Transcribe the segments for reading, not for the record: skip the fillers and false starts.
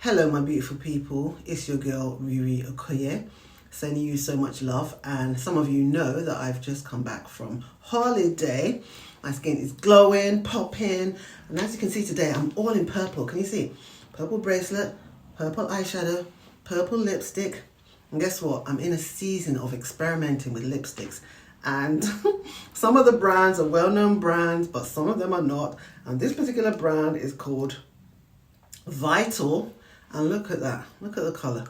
Hello, my beautiful people. It's your girl, Riri Okoye, sending you so much love. And some of you know that I've just come back from holiday. My skin is glowing, popping. And as you can see today, I'm all in purple. Can you see? Purple bracelet, purple eyeshadow, purple lipstick. And guess what? I'm in a season of experimenting with lipsticks. And some of the brands are well-known brands, but some of them are not. And this particular brand is called Vital. And look at that. Look at the colour.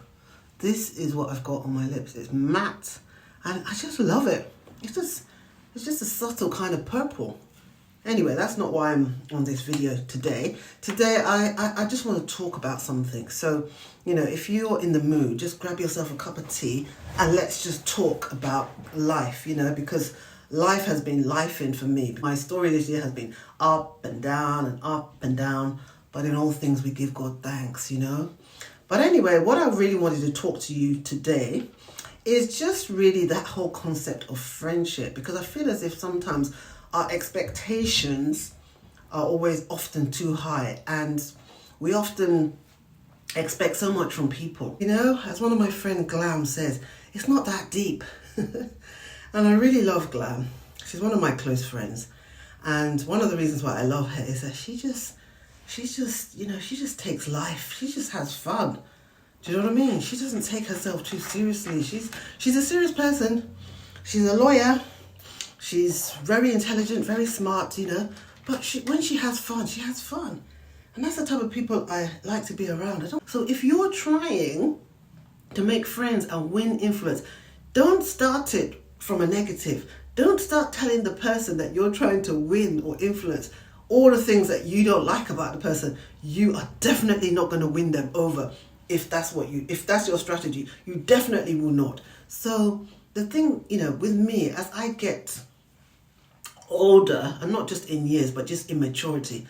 This is what I've got on my lips. It's matte. And I just love it. It's just a subtle kind of purple. Anyway, that's not why I'm on this video today. Today, I just want to talk about something. So, if you're in the mood, just grab yourself a cup of tea and let's just talk about life, because life has been lifing for me. My story this year has been up and down and up and down. But in all things, we give God thanks, But anyway, what I really wanted to talk to you today is just really that whole concept of friendship. Because I feel as if sometimes our expectations are often too high. And we often expect so much from people. As one of my friend Glam says, it's not that deep. And I really love Glam. She's one of my close friends. And one of the reasons why I love her is that she just takes life. She just has fun. Do you know what I mean? She doesn't take herself too seriously. She's a serious person. She's a lawyer. She's very intelligent, very smart, But when she has fun, she has fun. And that's the type of people I like to be around. So if you're trying to make friends and win influence, don't start it from a negative. Don't start telling the person that you're trying to win or influence all the things that you don't like about the person. You are definitely not going to win them over if that's your strategy. You definitely will not. So the thing, with me, as I get older, and not just in years, but just in maturity,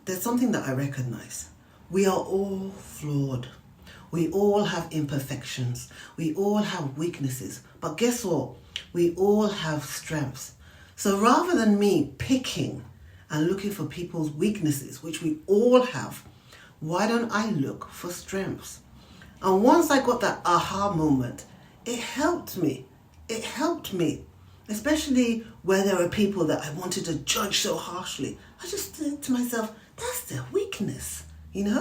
there's something that I recognize. We are all flawed. We all have imperfections. We all have weaknesses. But guess what? We all have strengths. So rather than me picking and looking for people's weaknesses, which we all have, why don't I look for strengths? And once I got that aha moment, it helped me. It helped me, especially where there were people that I wanted to judge so harshly. I just said to myself, that's their weakness, And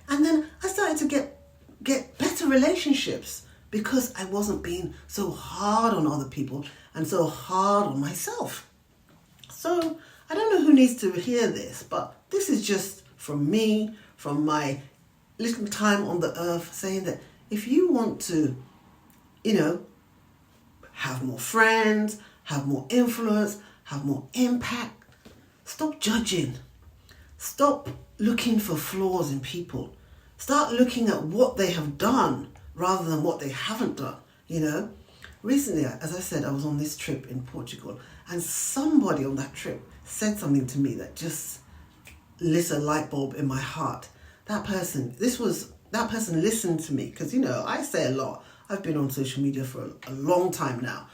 then I started to get better relationships because I wasn't being so hard on other people and so hard on myself. So I don't know who needs to hear this, but this is just from me, from my little time on the earth, saying that if you want to, have more friends, have more influence, have more impact, stop judging. Stop looking for flaws in people. Start looking at what they have done rather than what they haven't done, Recently, as I said, I was on this trip in Portugal, and somebody on that trip said something to me that just lit a light bulb in my heart. That person listened to me because, I say a lot. I've been on social media for a long time now,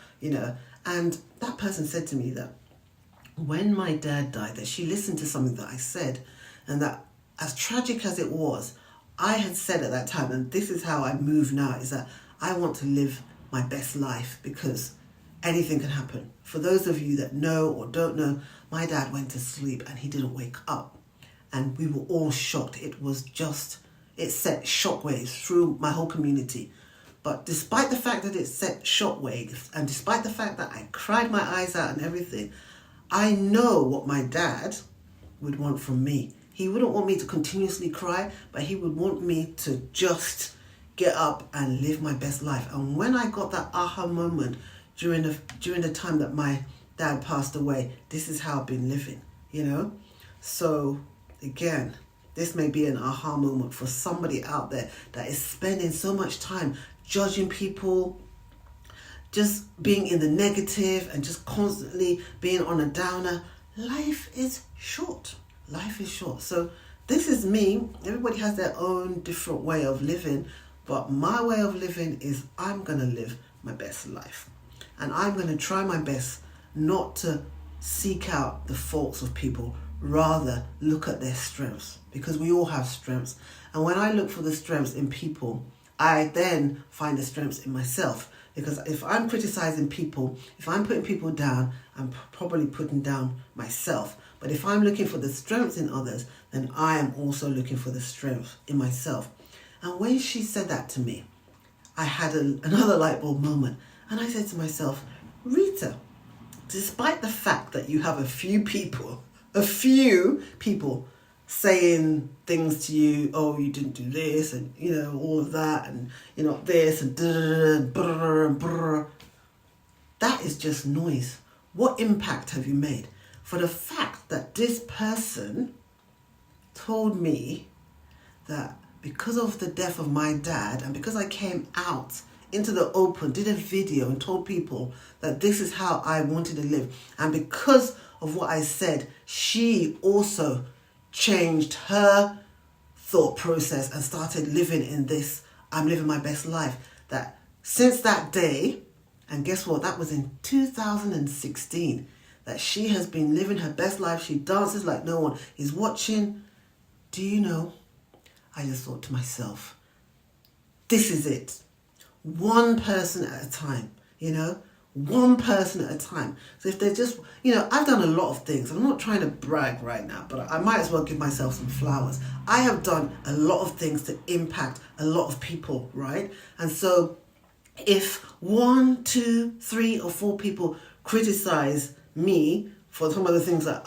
and that person said to me that when my dad died, that she listened to something that I said, and that as tragic as it was, I had said at that time, and this is how I move now, is that I want to live my best life because anything can happen. For those of you that know or don't know, my dad went to sleep and he didn't wake up. And we were all shocked. It set shockwaves through my whole community. But despite the fact that it set shockwaves, and despite the fact that I cried my eyes out and everything, I know what my dad would want from me. He wouldn't want me to continuously cry, but he would want me to just get up and live my best life. And when I got that aha moment during the time that my dad passed away, this is how I've been living, So again, this may be an aha moment for somebody out there that is spending so much time judging people, just being in the negative and just constantly being on a downer. Life is short. Life is short. So this is me. Everybody has their own different way of living, but my way of living is I'm going to live my best life. And I'm going to try my best not to seek out the faults of people, rather look at their strengths, because we all have strengths. And when I look for the strengths in people, I then find the strengths in myself. Because if I'm criticizing people, if I'm putting people down, I'm probably putting down myself. But if I'm looking for the strengths in others, then I am also looking for the strengths in myself. And when she said that to me, I had another light bulb moment. And I said to myself, Rita, despite the fact that you have a few people saying things to you, oh, you didn't do this, and all of that, and this, and brr, brr, that is just noise. What impact have you made? For the fact that this person told me that because of the death of my dad, and because I came out into the open, did a video and told people that this is how I wanted to live, and because of what I said, she also changed her thought process and started living in this, I'm living my best life. That since that day, and guess what, that was in 2016, that she has been living her best life. She dances like no one is watching. Do you know, I just thought to myself, this is it. One person at a time, one person at a time. So if they're just, I've done a lot of things. I'm not trying to brag right now, but I might as well give myself some flowers. I have done a lot of things to impact a lot of people, right? And so if 1, 2, 3 or 4 people criticize me for some of the things that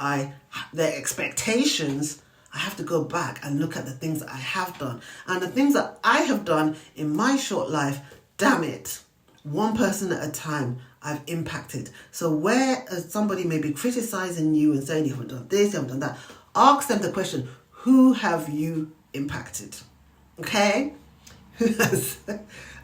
their expectations, I have to go back and look at the things that I have done. And the things that I have done in my short life, damn it, one person at a time, I've impacted. So where somebody may be criticizing you and saying you haven't done this, you haven't done that, ask them the question, who have you impacted? Okay? As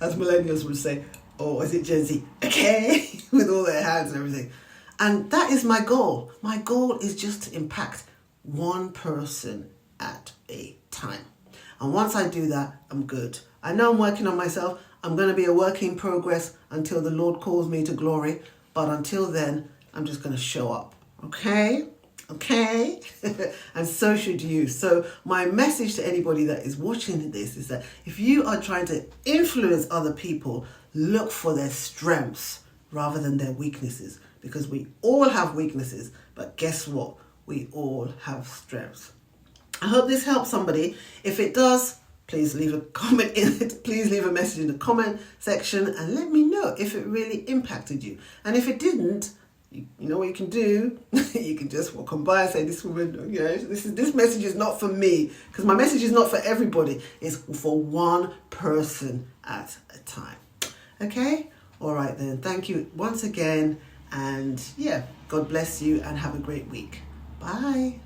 millennials would say, or is it Gen Z? Okay? With all their hands and everything. And that is my goal. My goal is just to impact one person at a time. And once I do that, I'm good. I know I'm working on myself. I'm going to be a work in progress until the Lord calls me to glory. But until then, I'm just going to show up. Okay? Okay? And so should you. So my message to anybody that is watching this is that if you are trying to influence other people, look for their strengths rather than their weaknesses. Because we all have weaknesses. But guess what? We all have strengths. I hope this helps somebody. If it does, please leave a comment in it. Please leave a message in the comment section and let me know if it really impacted you. And if it didn't, you know what you can do? You can just walk on by and say, this woman, this message is not for me, because my message is not for everybody. It's for one person at a time. Okay? All right then. Thank you once again. And yeah, God bless you and have a great week. Bye.